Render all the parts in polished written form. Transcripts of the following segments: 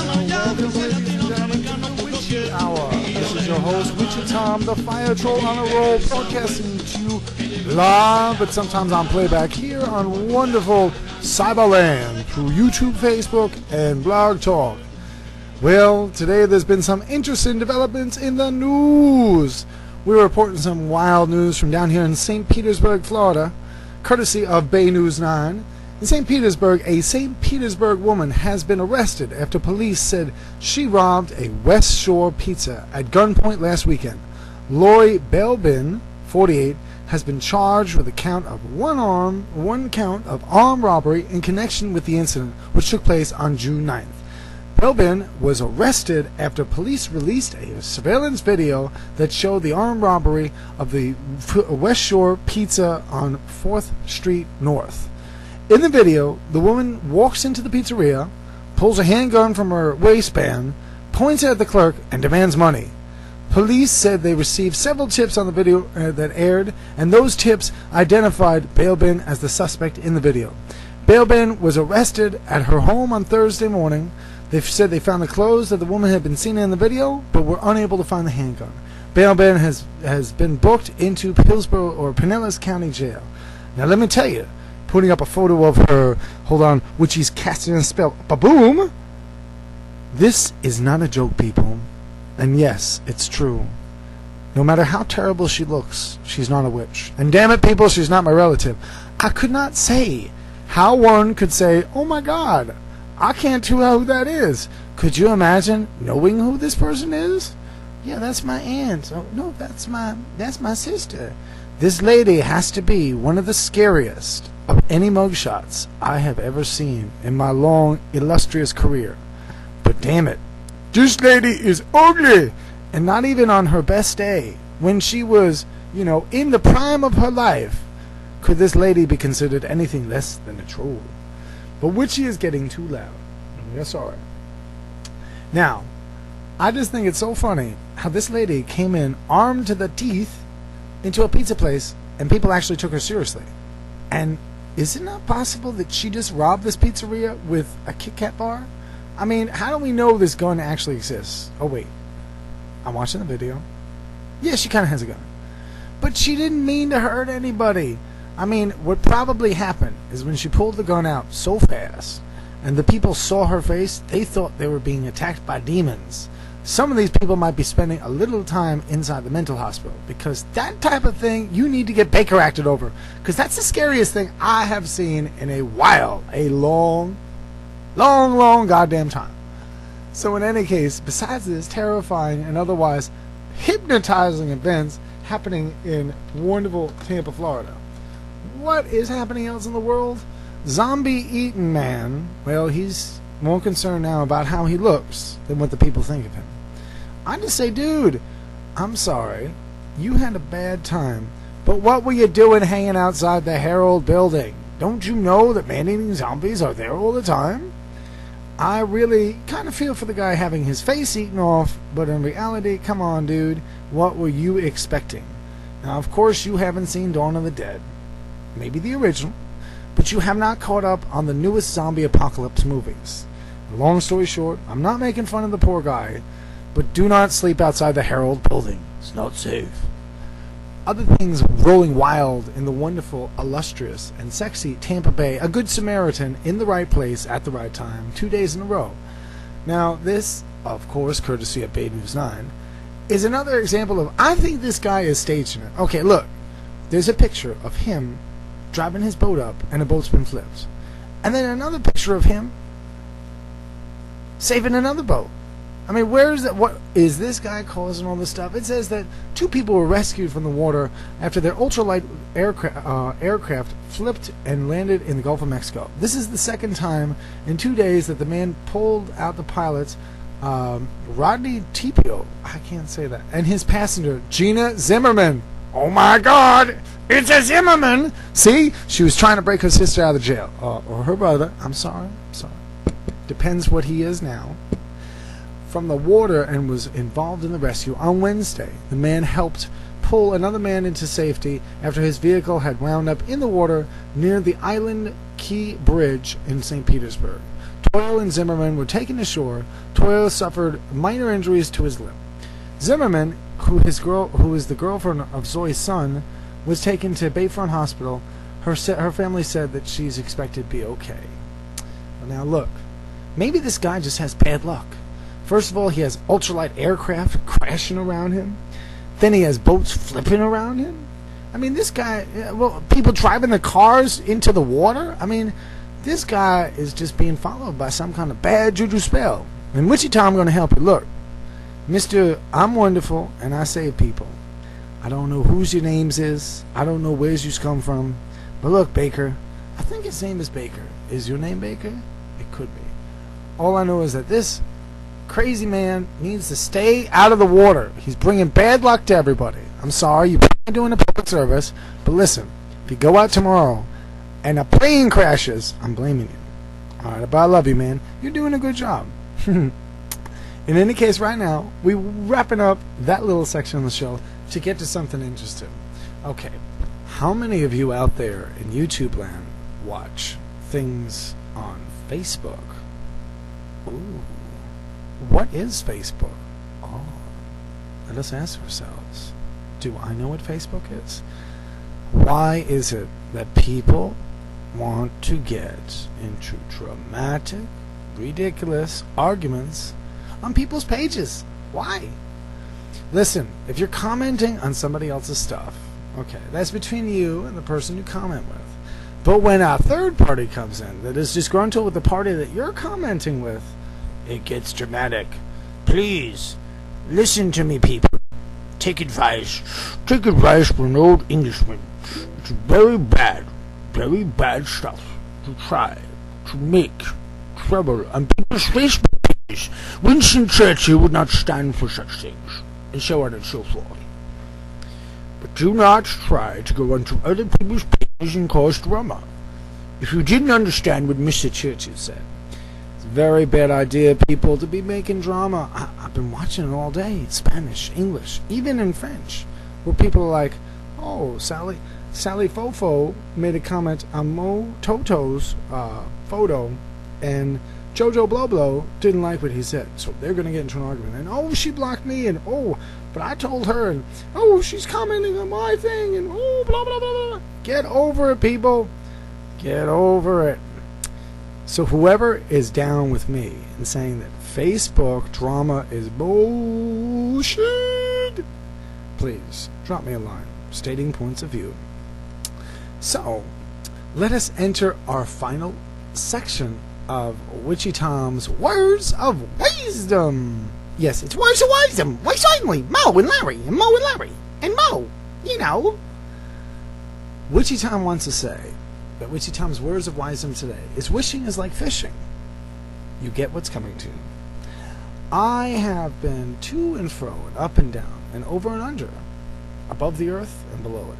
Welcome, ladies and gentlemen, to the Witchy Hour. This is your host, Witchy Tom, the fire troll on a roll, broadcasting to you live, but sometimes on playback here on wonderful Cyberland through YouTube, Facebook, and Blog Talk. Well, today there's been some interesting developments in the news. We're reporting some wild news from down here in St. Petersburg, Florida, courtesy of Bay News 9. In St. Petersburg, a St. Petersburg woman has been arrested after police said she robbed a West Shore pizza at gunpoint last weekend. Lori Belbin, 48, has been charged with one count of armed robbery in connection with the incident, which took place on June 9th. Belbin was arrested after police released a surveillance video that showed the armed robbery of the West Shore Pizza on 4th Street North. In the video, the woman walks into the pizzeria, pulls a handgun from her waistband, points at the clerk, and demands money. Police said they received several tips on the video that aired, and those tips identified Belbin as the suspect in the video. Belbin was arrested at her home on Thursday morning. They said they found the clothes that the woman had been seen in the video, but were unable to find the handgun. Belbin has been booked into Pillsboro or Pinellas County Jail. Now let me tell you, putting up a photo of her, hold on, which she's casting a spell, ba-boom! This is not a joke, people. And yes, it's true. No matter how terrible she looks, she's not a witch. And damn it, people, she's not my relative. I could not say how one could say, oh my God, I can't tell who that is. Could you imagine knowing who this person is? Yeah, that's my aunt. Oh, no, that's my sister. This lady has to be one of the scariest of any mugshots I have ever seen in my long, illustrious career. But damn it, this lady is ugly! And not even on her best day, when she was, in the prime of her life, could this lady be considered anything less than a troll. But Witchy is getting too loud. That's alright. Now, I just think it's so funny how this lady came in armed to the teeth into a pizza place and people actually took her seriously. And is it not possible that she just robbed this pizzeria with a Kit Kat bar? I mean, how do we know this gun actually exists? Oh wait, I'm watching the video. Yeah, she kind of has a gun. But she didn't mean to hurt anybody. I mean, what probably happened is when she pulled the gun out so fast and the people saw her face, they thought they were being attacked by demons. Some of these people might be spending a little time inside the mental hospital, because that type of thing you need to get Baker acted over, because that's the scariest thing I have seen in a long goddamn time. So in any case, besides this terrifying and otherwise hypnotizing events happening in wonderful Tampa, Florida, what is happening else in the world? Zombie-eaten man, well, he's more concerned now about how he looks than what the people think of him. I just say, dude, I'm sorry, you had a bad time, but what were you doing hanging outside the Herald building? Don't you know that man-eating zombies are there all the time? I really kind of feel for the guy having his face eaten off, but in reality, come on, dude, what were you expecting? Now, of course, you haven't seen Dawn of the Dead, maybe the original, but you have not caught up on the newest zombie apocalypse movies. Long story short, I'm not making fun of the poor guy, but do not sleep outside the Herald building. It's not safe. Other things rolling wild in the wonderful, illustrious, and sexy Tampa Bay, a good Samaritan in the right place at the right time, 2 days in a row. Now, this, of course, courtesy of Bay News 9, is another example of, I think this guy is staging it. Okay, look, there's a picture of him driving his boat up and the boat's been flipped. And then another picture of him saving another boat. I mean, where is that? What is this guy causing all this stuff? It says that 2 people were rescued from the water after their ultralight aircraft flipped and landed in the Gulf of Mexico. This is the second time in 2 days that the man pulled out the pilot, Rodney Tipio, I can't say that, and his passenger, Gina Zimmerman. Oh my God, it's a Zimmerman! See, she was trying to break her sister out of jail, or her brother. I'm sorry. Depends what he is now. From the water and was involved in the rescue. On Wednesday, the man helped pull another man into safety after his vehicle had wound up in the water near the Island Key Bridge in St. Petersburg. Toyle and Zimmerman were taken ashore. Toyle suffered minor injuries to his lip. Zimmerman, who is the girlfriend of Zoe's son, was taken to Bayfront Hospital. Her family said that she's expected to be okay. Now look, maybe this guy just has bad luck. First of all, he has ultralight aircraft crashing around him. Then he has boats flipping around him. I mean, this guy, people driving their cars into the water. I mean, this guy is just being followed by some kind of bad juju spell. And Witchy Tom, I'm going to help you. Look, Mr. I'm wonderful and I save people. I don't know whose your names is. I don't know where's you come from. But look, Baker, I think his name is Baker. Is your name Baker? It could be. All I know is that this crazy man needs to stay out of the water. He's bringing bad luck to everybody. I'm sorry, you're doing a public service, but listen, if you go out tomorrow and a plane crashes, I'm blaming you. Alright, but I love you, man. You're doing a good job. In any case, right now, we're wrapping up that little section of the show to get to something interesting. Okay, how many of you out there in YouTube land watch things on Facebook? Ooh. What is Facebook? Oh, let us ask ourselves. Do I know what Facebook is? Why is it that people want to get into dramatic, ridiculous arguments on people's pages? Why? Listen, if you're commenting on somebody else's stuff, okay, that's between you and the person you comment with. But when a third party comes in that is disgruntled with the party that you're commenting with, it gets dramatic. Please, listen to me, people. Take advice. Take advice from an old Englishman. It's very bad stuff to try to make trouble on people's Facebook pages. Winston Churchill would not stand for such things, and so on and so forth. But do not try to go onto other people's pages and cause drama. If you didn't understand what Mr. Churchill said, very bad idea, people, to be making drama. I've been watching it all day. Spanish, English, even in French, where people are like, oh, Sally Fofo made a comment on Mo Toto's photo, and Jojo Bloblo didn't like what he said, so they're going to get into an argument. And, oh, she blocked me, and, oh, but I told her, and, oh, she's commenting on my thing, and, oh, blah, blah, blah, blah. Get over it, people. Get over it. So whoever is down with me in saying that Facebook drama is bullshit, please drop me a line stating points of view. So, let us enter our final section of Witchy Tom's Words of Wisdom. Yes, it's Words of Wisdom. Why certainly, Mo and Larry, and Mo and Larry, and Mo, you know. Witchy Tom wants to say that Witchy Tom's Words of Wisdom today is wishing is like fishing. You get what's coming to you. I have been to and fro and up and down and over and under, above the earth and below it.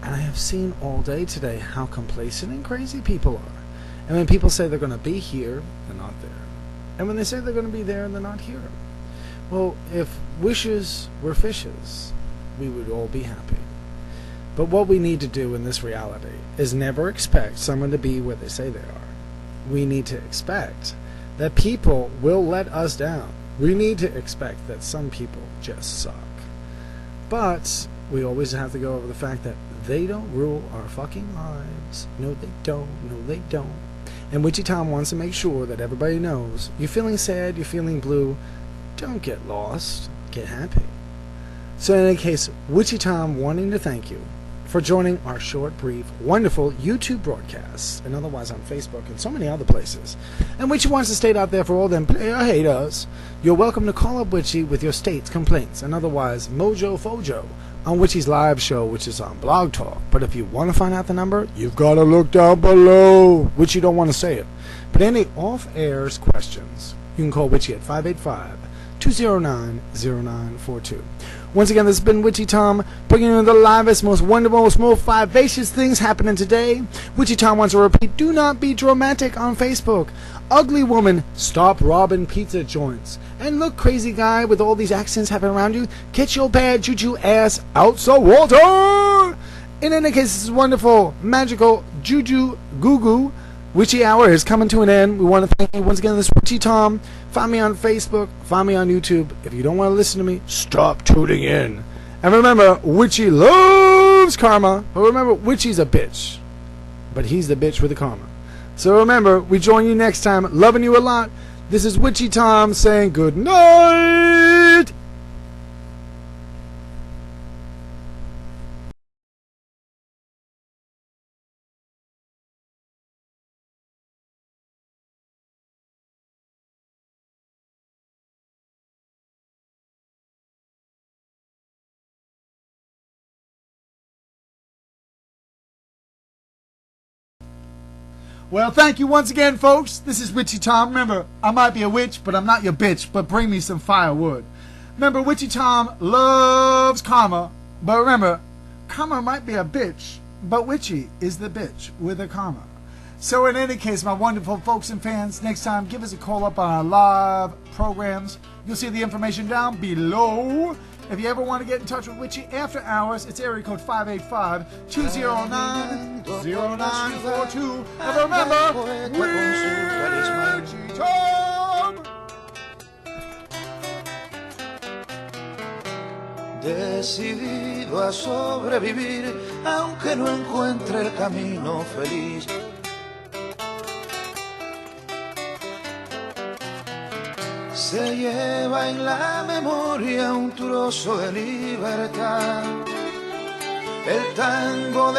And I have seen all day today how complacent and crazy people are. And when people say they're going to be here, they're not there. And when they say they're going to be there, they're not here. Well, if wishes were fishes, we would all be happy. But what we need to do in this reality is never expect someone to be where they say they are. We need to expect that people will let us down. We need to expect that some people just suck. But we always have to go over the fact that they don't rule our fucking lives. No, they don't. No, they don't. And Witchy Tom wants to make sure that everybody knows, you're feeling sad, you're feeling blue, don't get lost. Get happy. So in any case, Witchy Tom wanting to thank you for joining our short, brief, wonderful YouTube broadcasts, and otherwise on Facebook and so many other places. And Witchy wants to state out there for all them player haters, you're welcome to call up Witchy with your state's complaints, and otherwise Mojo Fojo on Witchy's live show, which is on Blog Talk. But if you want to find out the number, you've got to look down below. Witchy don't want to say it. But any off-airs questions, you can call Witchy at 585-209-0942. Once again, this has been Witchy Tom, bringing you the livest, most wonderful, most vivacious things happening today. Witchy Tom wants to repeat, do not be dramatic on Facebook. Ugly woman, stop robbing pizza joints. And look, crazy guy with all these accents happening around you, get your bad juju ass out the water! In any case, this is wonderful, magical, juju, goo-goo, Witchy Hour is coming to an end. We want to thank you once again. This is Witchy Tom. Find me on Facebook. Find me on YouTube. If you don't want to listen to me, stop tuning in. And remember, Witchy loves karma. But remember, Witchy's a bitch. But he's the bitch with the karma. So remember, we join you next time. Loving you a lot. This is Witchy Tom saying good night. Well, thank you once again, folks. This is Witchy Tom. Remember, I might be a witch, but I'm not your bitch. But bring me some firewood. Remember, Witchy Tom loves karma. But remember, karma might be a bitch, but Witchy is the bitch with a karma. So in any case, my wonderful folks and fans, next time, give us a call up on our live programs. You'll see the information down below. If you ever want to get in touch with Witchy after hours, it's area code 585-209-0942. And remember, Witchy Tom! Decidido a sobrevivir, aunque no encuentre el camino feliz. Se lleva en la memoria un trozo de libertad, el tango de